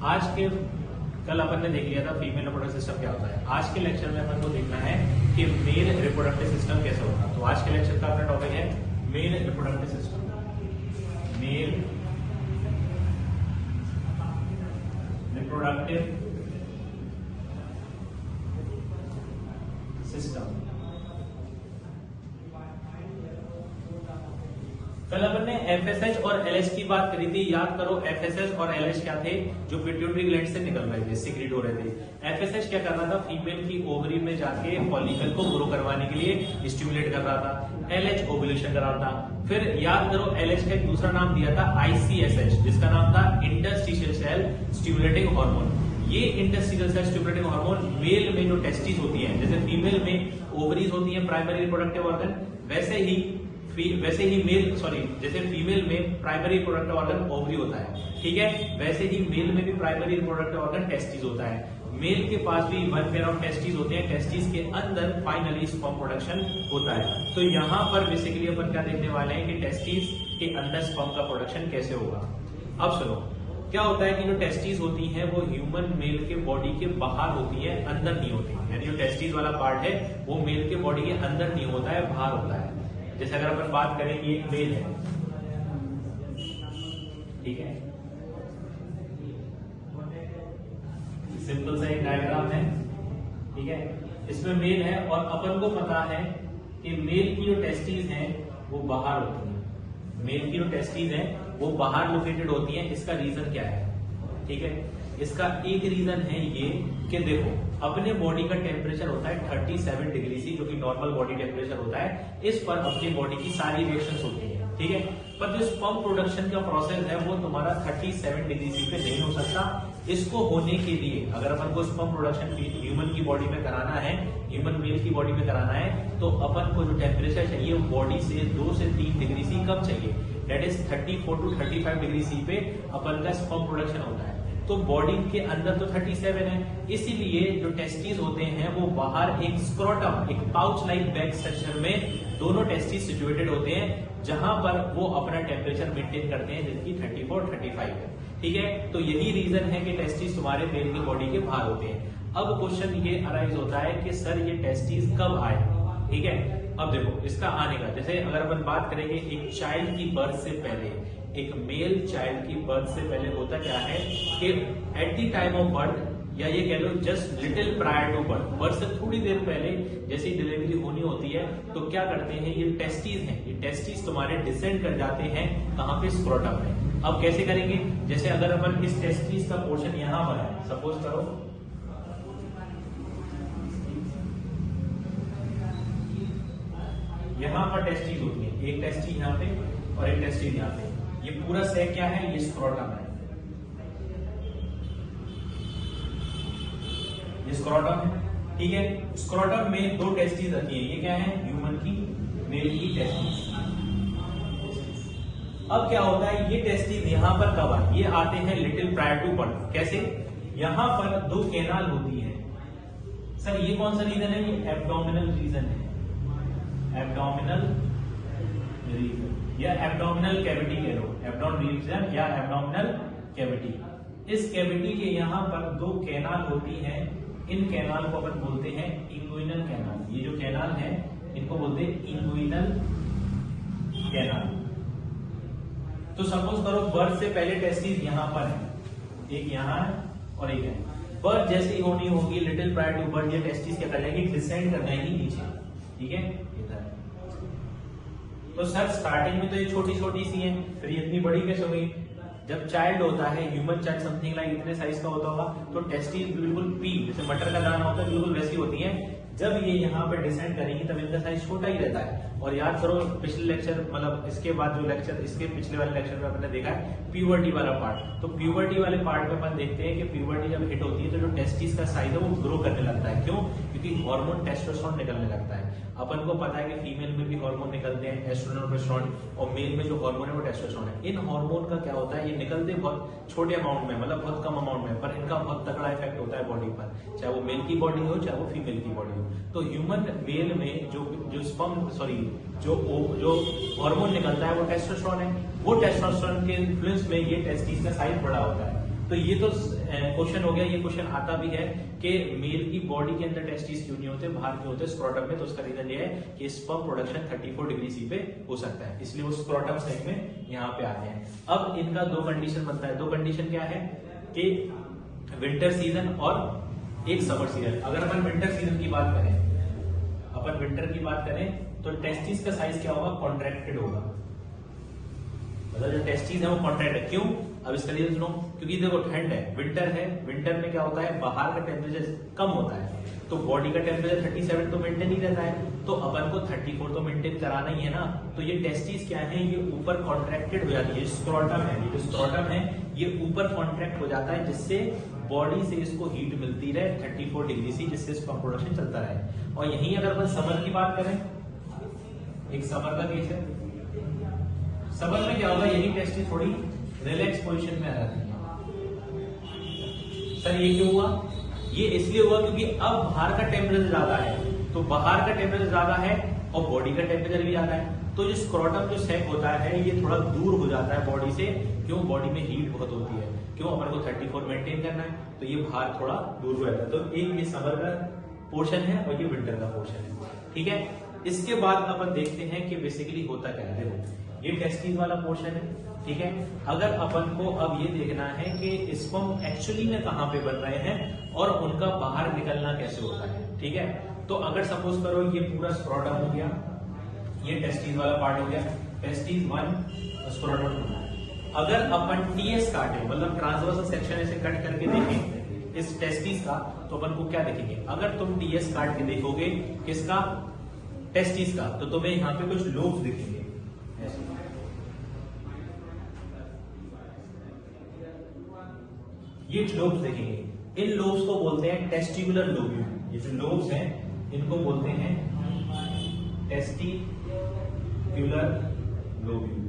आज के कल अपन ने देख लिया था फीमेल रिप्रोडक्टिव सिस्टम क्या होता है। आज के लेक्चर में अपन को देखना है कि मेल रिप्रोडक्टिव सिस्टम कैसे होगा। तो आज के लेक्चर का अपना टॉपिक है male reproductive system. Male reproductive system. कल अपन ने एफएसएच और एलएच की बात करी थी। याद करो एफएसएच और एलएच क्या थे, जो पिट्यूटरी ग्लैंड से निकल रहे थे, सीक्रेट हो रहे थे। एफएसएच क्या कर रहा था, फीमेल की ओवरी में जाके फॉलिकल को ग्रो करवाने के लिए स्टिमुलेट कर रहा था। एलएच ओव्यूलेशन कर रहा था। फिर याद करो एलएच का एक दूसरा नाम दिया था आईसीएसएच, जिसका नाम था इंटरस्टिशियल सेल स्टिमुलेटिंग हार्मोन। ये interstitial cell stimulating hormone male में जो टेस्टिस होती है, जैसे फीमेल में ओवरीज होती है प्राइमरी रिप्रोडक्टिव ऑर्गन, वैसे ही जैसे फीमेल में प्राइमरी रिप्रोडक्टिव ऑर्गन ओवरी होता है, ठीक है, वैसे ही मेल में भी प्राइमरी रिप्रोडक्टिव ऑर्गन टेस्टिस होता है। मेल के पास भी वन पेयर ऑफ टेस्टिस होते हैं। टेस्टिस के अंदर फाइनली स्पर्म प्रोडक्शन होता है। तो यहाँ पर बेसिकली अपन क्या देखने वाले हैं कि टेस्टिस के अंदर स्पर्म का प्रोडक्शन कैसे होगा। अब सुनो, क्या होता है कि जो टेस्टिस होती हैं वो ह्यूमन मेल के बॉडी के बाहर होती है, अंदर नहीं होती। यानी जो टेस्टिस वाला पार्ट है वो मेल के बॉडी के अंदर नहीं होता है, बाहर होता है। जैसे अगर अपन बात करें कि एक मेल है, ठीक है, सिंपल सा एक डायग्राम है, ठीक है, इसमें मेल है और अपन को पता है कि मेल की जो टेस्टिस हैं वो बाहर होती हैं। मेल की जो टेस्टिस हैं वो बाहर लोकेटेड होती हैं। इसका रीजन क्या है, ठीक है, इसका एक रीजन है ये कि देखो अपने बॉडी का टेम्परेचर होता है 37 डिग्री सी, जो कि नॉर्मल बॉडी टेम्परेचर होता है। इस पर अपनी बॉडी की सारी रिएक्शंस होती हैं, ठीक है, पर जो स्पर्म प्रोडक्शन का प्रोसेस है वो तुम्हारा 37 डिग्री सी पे नहीं हो सकता। इसको होने के लिए अगर अपन को स्पर्म प्रोडक्शन ह्यूमन की बॉडी में कराना है, ह्यूमन मेल की बॉडी में कराना है, तो अपन को जो टेम्परेचर चाहिए वो बॉडी से 2 से 3 डिग्री सी कम चाहिए, that is 34 to 35 degree C पे अपन का स्पर्म प्रोडक्शन होता है। तो बॉडी के अंदर तो 37 है, इसीलिए जो टेस्टिस होते हैं वो बाहर एक स्क्रोटम, एक पाउच लाइक बैग स्ट्रक्चर में दोनों टेस्टिस सिचुएटेड होते हैं, जहां पर वो अपना टेम्परेचर मेंटेन करते हैं, जिसकी 34-35 है, ठीक है। तो यही रीजन है कि टेस्टिस तुम्हारे मेल की बॉडी के बाहर होते हैं। अब क्वेश्चन ये अराइज होता है कि सर ये टेस्टिस कब आए, ठीक है। अब देखो इसका आने का, जैसे अगर अपन बात करेंगे एक चाइल्ड की बर्थ से पहले, एक मेल चाइल्ड की बर्थ से पहले होता क्या है कि at the time of birth, या ये कह लो just little prior to birth, birth से थोड़ी देर पहले जैसे डिलीवरी होनी होती है, तो क्या करते हैं ये टेस्टिस हैं, ये टेस्टिस तुम्हारे डिसेंड कर जाते हैं कहां पे, स्क्रोटम में। अब कैसे करेंगे, जैसे अगर अपन इस टेस्टिस का पोर्शन यहां पर है, सपोज करो यहां पर टेस्टिस होती है, एक टेस्टिस यहां पे और एक टेस्टिस यहां पे। ये पूरा सेक क्या है, ये स्क्रोटम है, ये स्क्रोटम है, ठीक है। स्क्रोटम में 2 टेस्टिस रखी है, ये क्या है, ह्यूमन की, मेल की टेस्टिस। अब क्या होता है, ये टेस्टिस यहां पर कब आए, ये आते हैं लिटिल प्रायर टू बर्थ। कैसे, यहां पर 2 कैनाल होती है। सर ये कौन सा रीजन है, ये एब्डोमिनल रीजन है, एब्डोमिनल रीजन या एब्डोमिनल कैविटी कह लो, एब्डोमिनल रीजन या एब्डोमिनल कैविटी। इस कैविटी के यहाँ पर 2 कैनाल होती हैं। इन कैनाल को अपन बोलते हैं इंगुइनल कैनाल। ये जो कैनाल है इनको बोलते हैं इंगुइनल कैनाल। तो सपोज करो बर्थ से पहले टेस्टिस यहाँ पर है, एक यहाँ और एक है। बर्थ जैसे ही होनी होगी लिटिल प्रायर टू बर्थ, ये टेस्टिस क्या कर जाएंगे, डिसेंड कर जाएंगी नीचे, ठीक है, इधर। तो सर स्टार्टिंग में तो ये छोटी छोटी सी है, फिर ये इतनी बड़ी कैसे हुई। जब चाइल्ड होता है, ह्यूमन चाइल्ड समथिंग लाइक इतने साइज का होता होगा, तो टेस्टिस बिल्कुल पी जैसे मटर का दाना होता है, बिल्कुल वैसी होती है। जब ये यहाँ पे डिसेंड करेंगी तब इनका साइज छोटा ही रहता है। और याद करो पिछले लेक्चर, मतलब इसके बाद जो लेक्चर, इसके पिछले वाले लेक्चर में आपने देखा है प्यूबर्टी वाला पार्ट। तो प्यूबर्टी वाले पार्ट में अपन देखते हैं कि प्यूबर्टी जब हिट होती है तो जो टेस्टिस का साइज है वो ग्रो करने लगता है। क्यों, क्योंकि हार्मोन टेस्टोस्टेरोन निकलने लगता है। अपन को पता है कि फीमेल में भी हार्मोन निकलते हैं, एस्ट्रोजन और प्रोजेस्टेरोन, और मेल में जो हार्मोन है वो टेस्टोस्टेरोन है। इन हार्मोन का क्या होता है, ये निकलते बहुत छोटे अमाउंट में, मतलब बहुत कम अमाउंट में, पर इनका बहुत तगड़ा इफेक्ट होता है बॉडी पर, चाहे वो मेल की बॉडी हो चाहे वो फीमेल की बॉडी हो। तो ह्यूमन मेल में जो स्पर्म जो हार्मोन निकलता है वो टेस्टोस्टेरोन है। वो टेस्टोस्टेरोन के इन्फ्लुएंस में ये टेस्टिस का साइज बड़ा होता है। तो ये तो क्वेश्चन हो गया। ये क्वेश्चन आता भी है कि मेल की बॉडी के अंदर टेस्टिस क्यों नहीं होते, बाहर क्यों होते स्क्रोटम में। तो उसका रीजन ये है कि स्पर्म प्रोडक्शन 34 डिग्री सी पे हो सकता है, इसलिए वो स्क्रोटम साइड में यहाँ पे आते हैं। अब इनका दो कंडीशन बनता है। दो कंडीशन क्या है कि विंटर सीजन और एक समर सीजन। अगर अपन विंटर सीजन की बात करें, अपन विंटर की बात करें तो टेस्टिस का साइज क्या होगा, कॉन्ट्रैक्टेड होगा। मतलब जो टेस्टिस है वो कॉन्ट्रैक्ट है। क्यों? अब इसका रीजन सुनो। क्योंकि देखो ठंड है, विंटर है, विंटर में क्या होता है, बाहर का टेम्परेचर कम होता है, तो बॉडी का टेम्परेचर 37 तो मेंटेन ही रहता है, तो अपन को 34 तो मेंटेन कराना ही है ना। तो ये टेस्टिस क्या है, ये ऊपर कॉन्ट्रैक्टेड हो जाती है। स्क्रोटम है, ये जो स्क्रोटम है ये ऊपर कॉन्ट्रैक्ट हो जाता है, जिससे बॉडी से इसको हीट मिलती रहे 34 डिग्री सी, जिससे स्पर्म प्रोडक्शन चलता रहे। और यहीं अगर अपन समर की बात करें, एक समर का केस है। समर में क्या होगा, यही टेस्टिस थोड़ी रिलैक्स पोजीशन में आ जाती है। सर ये क्यों हुआ? ये इसलिए हुआ क्योंकि अब बाहर का टेम्परेचर ज्यादा है, तो बाहर का टेम्परेचर ज्यादा है और बॉडी का टेम्परेचर भी ज्यादा है, तो जो स्क्रोटम जो सेक होता है ये थोड़ा दूर हो जाता है बॉडी से। क्यों? बॉडी में हीट बहुत होती है। क्यों? अपन को 34 मेंटेन करना है, तो ये बाहर थोड़ा दूर हो जाता है। तो एक ये समर का पोर्शन है और ये विंटर का पोर्शन है। ठीक है, इसके बाद अपन देखते हैं कि बेसिकली होता क्या है। देखो ये टेस्टिस वाला पोर्शन है, ठीक है। अगर अपन को अब ये देखना है कि स्पर्म एक्चुअली में कहां पे बन रहे हैं और उनका बाहर निकलना कैसे होता है, ठीक है। तो अगर सपोज करो ये पूरा स्क्रोटम हो गया, ये टेस्टिस वाला पार्ट हो गया, टेस्टिस 1 स्क्रोटम 2। अगर अपन टीएस काटे, मतलब ट्रांसवर्सल सेक्शन ऐसे कट करके देखें इस टेस्टिस का, तो अपन को क्या देखेंगे? अगर तुम टीएस काट के देखोगे किसका, टेस्टिस का, तो तुम्हें यहाँ पे कुछ लोब्स दिखेंगे ऐसे। ये लोब्स देखेंगे, इन लोब्स को बोलते हैं टेस्टिकुलर लोब्यूल। ये जो लोब्स हैं इनको बोलते हैं टेस्टिकुलर लोब्यूल।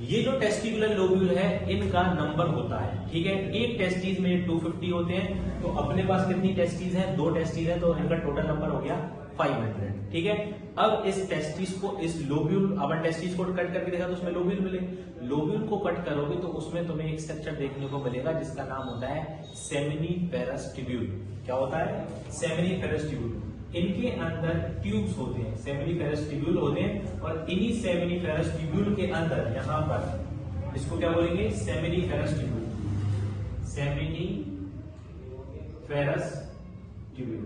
ये जो टेस्टिकुलर लोब्यूल है इनका नंबर होता है, ठीक है। एक टेस्टिस में 250 होते हैं, तो अपने पास कितनी टेस्टिस हैं? 2 टेस्टिस हैं, तो इनका टोटल नंबर हो गया 500, ठीक है। अब इस टेस्टिस को, इस लोब्यूल, अब टेस्टिस को कट करके देखा तो उसमें लोब्यूल मिले। लोब्यूल को कट करोगे तो उसमें तुम्हें एक स्ट्रक्चर देखने को मिलेगा जिसका नाम होता है सेमिनिफेरस ट्यूब्यूल। क्या होता है? Seminiferous tubule. इनके अंदर ट्यूब्स होते हैं, सेमिनिफेरस ट्यूब्यूल होते हैं, और इन्हीं सेमिनिफेरस ट्यूब्यूल के अंदर यहां पर इसको क्या बोलेंगे? Seminiferous tubule. Seminiferous tubule.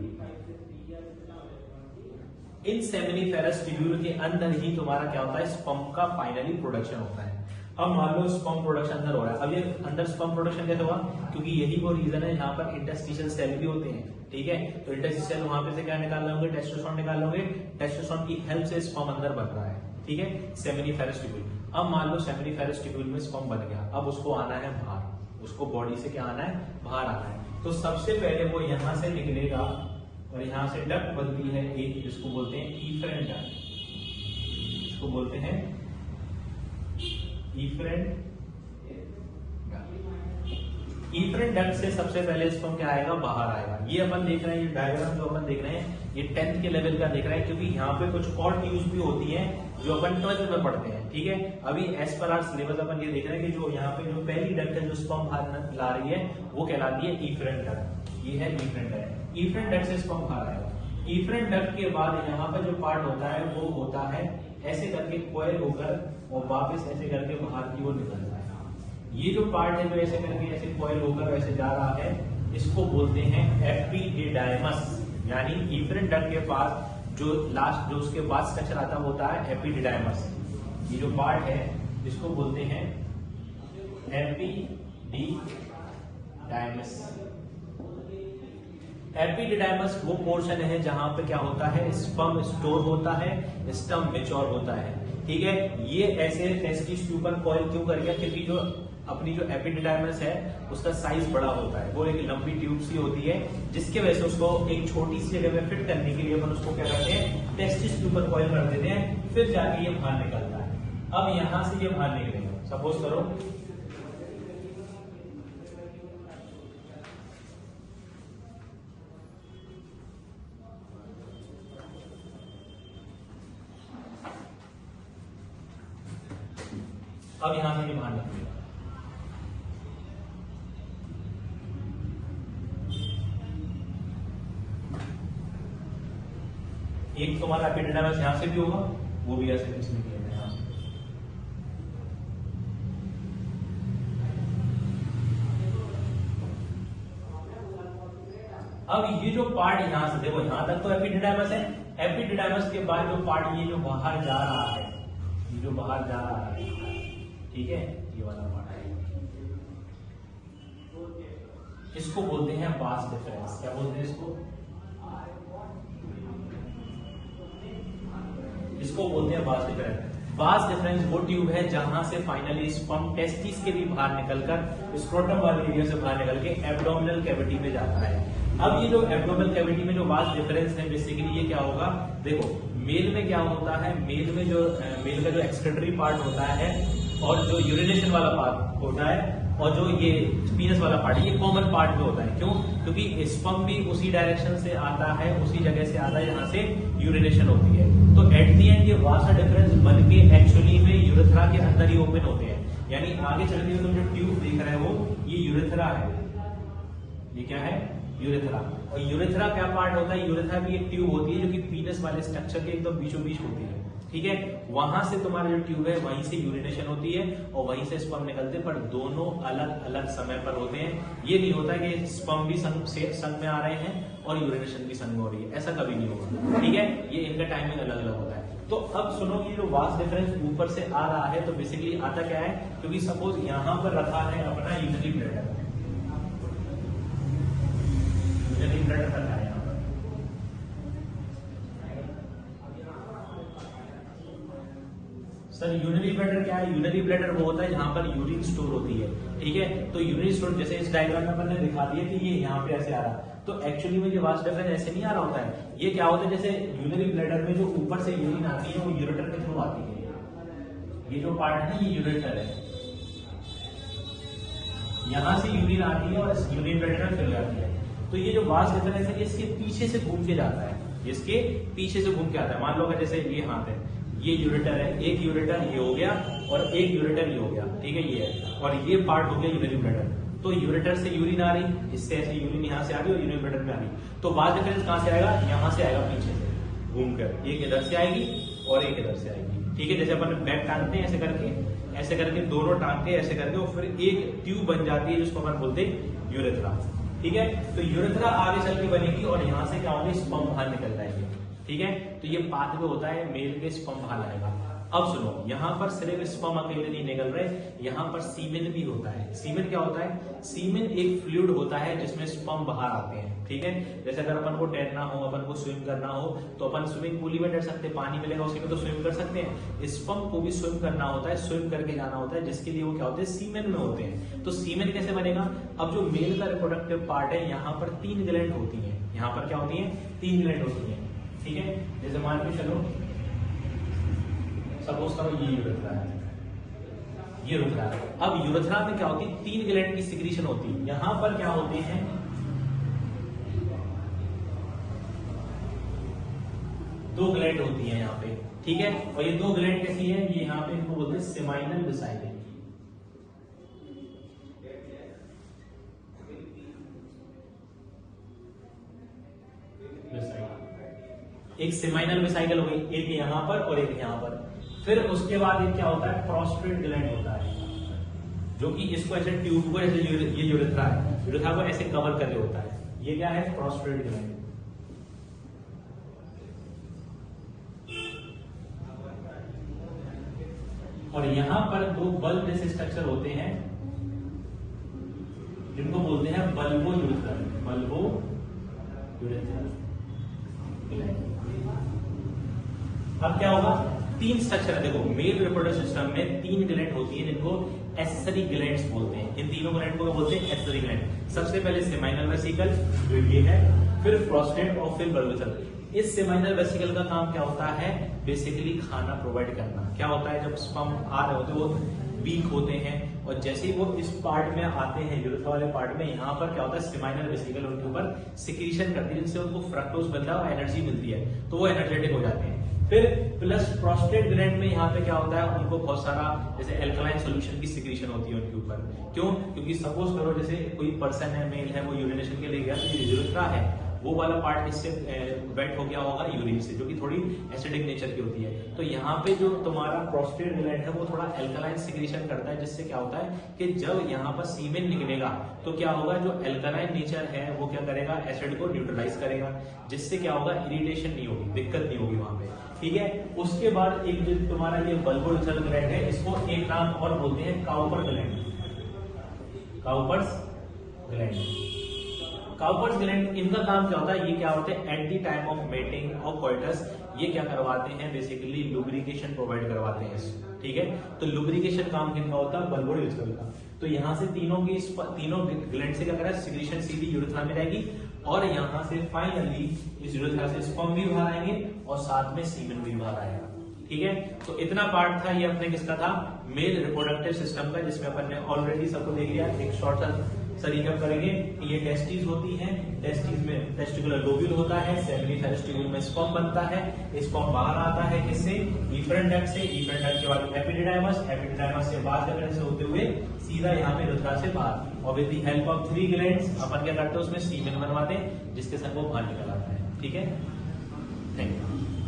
इन सेमिनिफेरस ट्यूब्यूल के अंदर ही तुम्हारा क्या होता है? स्पर्म का फाइनली प्रोडक्शन होता है। अब मान लो स्पर्म प्रोडक्शन अंदर हो रहा है। अब ये अंदर स्पर्म प्रोडक्शन कैसे हुआ? क्योंकि यही वो रीजन है जहां पर इंटरस्टिशियल सेल भी होते हैं, ठीक है। तो इंटरस्टिशियल वहां पे से क्या निकाल लोगे? टेस्टोस्टेरोन निकाल लोगे। टेस्टोस्टेरोन की हेल्प से स्पर्म अंदर बन रहा है, ठीक है, सेमिनिफेरस ट्यूब्यूल। अब मान लो सेमिनिफेरस ट्यूब्यूल में स्पर्म बन गया, अब उसको आना है बाहर, उसको बॉडी से क्या आना है? बाहर आना है। तो सबसे पहले वो यहां से निकलेगा और यहां से डक्ट बनती है एक, जिसको बोलते हैं इफरेंट डक्ट। इसको बोलते हैं इफरेंट डक्ट से सबसे पहले स्पर्म क्या आएगा? बाहर आएगा। ये अपन देख रहे हैं, ये डायग्राम जो अपन देख रहे हैं ये 10th के लेवल का देख रहे हैं, क्योंकि यहाँ पे कुछ और ट्यूब्स भी होती हैं जो अपन 12th में पढ़ते हैं, ठीक है। अभी एज पर आवर सिलेबस अपन ये देख रहे हैं कि जो यहाँ पे जो पहली डक्ट है जो स्पर्म बाहर ला रही है वो कहलाती है इफरेंट डक्ट। ये है इफरेंट डक्ट। इफरेंट डक्ट से स्पर्म बाहर आएगा। इफरेंट डक्ट के बाद यहाँ पर जो पार्ट होता है वो होता है ऐसे करके कोयल होकर और वापस ऐसे करके बाहर की ओर निकलता है। ये जो पार्ट है जो ऐसे करके ऐसे कोयल होकर वैसे जा रहा है, इसको बोलते हैं एपिडिडाइमस। यानी इफरेंट डक्ट के पास जो लास्ट, जो उसके बाद स्ट्रक्चर आता होता है एपिडिडाइमस। ये जो पार्ट है इसको बोलते हैं एपिडिडाइमस। एपिडिडाइमस वो पोर्शन है जहां पे क्या होता है? स्पर्म स्टोर होता है, स्पर्म मैच्योर होता है, ठीक है। ये ऐसे टेस्टिस के ऊपर कॉइल क्यों कर गया? क्योंकि जो अपनी जो एपिडिडाइमस है उसका साइज बड़ा होता है, वो एक लंबी ट्यूब सी होती है, जिसके वजह से उसको एक छोटी सी जगह में फिट करने के लिए अपन उसको क्या करते हैं? टेस्टिस के ऊपर कॉइल कर देते हैं, फिर जाके ये बाहर निकलता है। अब यहां से ये बाहर निकलेगा, सपोज करो अब यहां से ये बाहर निकलेगा। एक तुम्हारा एपिडिडाइमस यहाँ से भी होगा, वो भी ऐसे कुछ नहीं किया यहाँ से। अब ये जो पार्ट यहाँ से देखो, यहाँ तक तो एपिडिडाइमस है, एपिडिडाइमस के बाद जो पार्ट ये जो बाहर जा रहा है, ये जो बाहर जा रहा है, ठीक है, ये वाला पार्ट है, इसको बोलते हैं वास डिफरेंस। क्या बोलते हैं इसको? इसको बोलते हैं वास डिफरेंस। वास डिफरेंस वो ट्यूब है जहां से फाइनली स्पर्म टेस्टिस के भी बाहर निकलकर स्क्रोटम वाले एरिया से बाहर निकल के एब्डोमिनल कैविटी में जाता है। अब ये जो एब्डोमिनल कैविटी में जो वास डिफरेंस है, बेसिकली ये क्या होगा, देखो मेल में क्या होता है, मेल में जो मेल का जो एक्सक्रीटरी पार्ट होता है और जो यूरिनेशन वाला पार्ट होता है और जो ये पीनस वाला पार्ट, ये कॉमन पार्ट में होता है। क्यों? क्योंकि स्पर्म भी उसी डायरेक्शन से आता है, उसी जगह से आता है जहां से यूरिनेशन होती है। तो एट दी एंड ये वासा डिफरेंस बन के एक्चुअली में यूरेथ्रा के अंदर ही ओपन होते हैं। यानी आगे चलते हुए तुम जो ट्यूब देख रहे हो, ये यूरेथ्रा है। ये क्या है? यूरेथ्रा। और यूरेथ्रा क्या पार्ट होता है? यूरेथ्रा भी एक ट्यूब होती है जो कि पीनस वाले स्ट्रक्चर के एकदम बीचों बीच होती है, ठीक है। वहां से तुम्हारा जो ट्यूब है वहीं से यूरिनेशन होती है और वहीं से स्पर्म निकलते हैं, पर दोनों अलग अलग समय पर होते हैं। ये नहीं होता कि स्पर्म भी संग में आ रहे हैं और यूरिनेशन भी संग में हो रही है, ऐसा कभी नहीं होगा, ठीक है। ये इनका टाइमिंग अलग अलग होता है। तो अब सुनो, ये जो वास डिफरेंस ऊपर से आ रहा है, तो बेसिकली आता क्या है, क्योंकि सपोज यहां पर रखा है अपना यूरिनरी ब्लैडर, यूरिनरी ब्लैडर रखा है यहाँ पर, सर यूरिनरी ब्लैडर क्या है? यूरिनरी ब्लैडर वो होता है जहां पर यूरिन स्टोर होती है, ठीक है। तो यूरिन स्टोर जैसे इस डायग्राम में मैंने दिखा दिया कि ये यहाँ पे ऐसे आ रहा है, तो एक्चुअली में ये वास डिफरेंस ऐसे नहीं आ रहा होता है। ये क्या होता है, जैसे यूरिनरी ब्लैडर में जो ऊपर से यूरिन आती है वो यूरेटर के थ्रू आती है। ये जो पार्ट है ना, ये यूरेटर है, यहां से यूरिन आती है और यूरिन ब्लैडर में फिर जाती है। तो ये जो वास डिफरेंस है, इसके पीछे से घूम के जाता है, इसके पीछे से घूम के आता है। मान लो जैसे ये हाथ है, ये यूरेटर है, एक यूरेटर ये हो गया और एक यूरेटर ये हो गया, ठीक है, ये है, और ये पार्ट हो गया यूरिनरी ब्लैडर। तो यूरेटर से यूरिन आ रही, इससे ऐसे यूरिन यहाँ से आ रही और यूरिनरी ब्लैडर में आ रही, तो वास डिफरेंस कहां से आएगा? यहाँ से आएगा, पीछे से घूमकर, एक इधर से आएगी और एक इधर से आएगी, ठीक है। जैसे अपन बैग टांगते हैं ऐसे करके दोनों टांगते हैं ऐसे करके, और फिर एक ट्यूब बन जाती है जिसको अपन बोलते हैं यूरेथ्रा, ठीक है। तो यूरेथ्रा आगे चल के बनेगी और यहाँ से क्या होगा, स्पर्म बाहर निकल जाएंगे, ठीक है। तो ये पाथवे होता है, मेल के स्पर्म बाहर आएगा। अब सुनो, यहाँ पर सिर्फ स्पर्म अकेले नहीं निकल रहे, यहाँ पर सीमेन भी होता है। सीमेन क्या होता है? सीमेन एक फ्लूइड होता है जिसमें स्पर्म बाहर आते हैं, ठीक है। जैसे अगर अपन को तैरना हो, अपन को स्विम करना हो, तो अपन स्विमिंग पूल में तैर सकते हैं, पानी मिलेगा उसी में तो स्विम कर सकते हैं। स्पर्म को भी स्विम करना होता है, स्विम करके जाना होता है, जिसके लिए वो क्या होते हैं, सीमेन में होते हैं। तो सीमेन कैसे बनेगा? अब जो मेल का रिप्रोडक्टिव पार्ट है, यहाँ पर 3 ग्लैंड होती है, यहाँ पर क्या होती है, 3 ग्लैंड होती है, ठीक है। जैसे मान के चलो, सपोज करो ये यूरेथ्रा है, ये रुक रहा है। अब यूरेथ्रा में क्या होती है, 3 ग्लैंड की सिक्रीशन होती है। यहां पर क्या होते हैं, 2 ग्लैंड होती है यहाँ पे, ठीक है। और ये 2 ग्लैंड कैसी है, ये यहाँ पे इनको बोलते हैं सेमाइनल वेसिकल। एक सेमाइनल वेसिकल हो गई, एक यहां पर और एक यहां पर। फिर उसके बाद एक क्या होता है, प्रोस्टेट ग्लैंड होता है, जो कि इसको ऐसे ट्यूब को, ऐसे ये यूरेथ्रा है, यूरेथ्रा को ऐसे कवर करके होता है। ये क्या है, प्रोस्टेट ग्लैंड। और यहां पर 2 बल्ब जैसे स्ट्रक्चर होते हैं जिनको बोलते हैं bulbo urethral, bulbo urethral gland. अब क्या होगा, 3 स्ट्रक्चर है। देखो, मेल रिप्रोडक्टिव सिस्टम में 3 ग्लैंड होती है जिनको एक्सेसरी ग्लैंड्स बोलते हैं। इन तीनों ग्लैंड को बोलते हैं एक्सेसरी ग्लैंड। सबसे पहले सेमाइनल वेसिकल, जो ये है, फिर प्रोस्टेट और फिर बल्बोचल। इस सेमाइनल वेसिकल का काम क्या होता है, बेसिकली खाना प्रोवाइड करना। क्या होता है, जब स्पर्म आ रहे होते हैं वो वीक होते हैं, और जैसे ही वो इस पार्ट में आते हैं, यूरेथ्रा वाले पार्ट में, यहाँ पर क्या होता है, सेमाइनल वेसिकल उनके ऊपर सिक्रीशन करती है, जिससे उनको फ्रक्टोज मिलता है और एनर्जी मिलती है, तो वो एनर्जेटिक हो जाते हैं। फिर प्लस प्रोस्टेट ग्लैंड में यहाँ पे क्या होता है, उनको बहुत सारा जैसे एल्कलाइन सॉल्यूशन की सिक्रीशन होती है उनके ऊपर। क्यों? क्योंकि सपोज करो जैसे कोई पर्सन है, मेल है, वो यूरिनेशन के लिए गया, तो ये यूरेथ्रा है वो वाला पार्ट इससे वेट हो गया होगा यूरिन से, जो कि थोड़ी एसिडिक नेचर की होती है। तो यहाँ पे जो तुम्हारा प्रोस्टेट ग्लैंड है वो थोड़ा एल्कलाइन सिक्रीशन करता है, जिससे क्या होता है कि जब यहाँ पर सीमेन निकलेगा तो क्या होगा, जो एल्कलाइन नेचर है वो क्या करेगा, एसिड को न्यूट्रलाइज करेगा, जिससे क्या होगा, इरिटेशन नहीं होगी, दिक्कत नहीं होगी वहां पे। ठीक है, उसके बाद एक जो तुम्हारा ये बल्बोरेथ्रल ग्लैंड है, इसको एक नाम और बोलते हैं Cowper gland. Cowper's gland, Cowper's gland, इनका काम क्या होता है, ये क्या होते हैं eight the time of mating और कोइटस, ये क्या करवाते हैं, बेसिकली लुब्रिकेशन प्रोवाइड करवाते हैं। ठीक है, तो लुब्रिकेशन काम किनका होता है, बल्बोरेथ्रल का। तो यहाँ से तीनों ग्लैंड से क्या करेगा, सिक्रीशन सीधी यूरेथ्रा में रहेगी, और यहाँ से फाइनली इस यूरेथ्रा से स्पर्म भी बाहर आएंगे और साथ में सीमेन भी बाहर आएगा। ठीक है, तो इतना पार्ट था ये अपने किसका था, मेल रिप्रोडक्टिव सिस्टम का, जिसमें अपन ने ऑलरेडी सबको देख लिया। एक शॉर्ट सा रिकैप करेंगे, ये टेस्टिस होती हैं, टेस्टिस में टेस्टिकुलर लोब्यूल होता है, सेमिनिफेरस ट्यूब्यूल में स्पर्म बनता है, स्पर्म बाहर आता है किससे, इफरेंट डक्ट से, इफरेंट डक्ट के बाद एपिडिडाइमस, एपिडिडाइमस से बाहर से होते हुए सीधा यहाँ पे यूरेथ्रा से बाहर, और with the help of 3 glands अपन क्या करते हैं, उसमें सीमेन बनवाते हैं, जिसके संग वो बाहर निकल आता है। ठीक है, थैंक यू।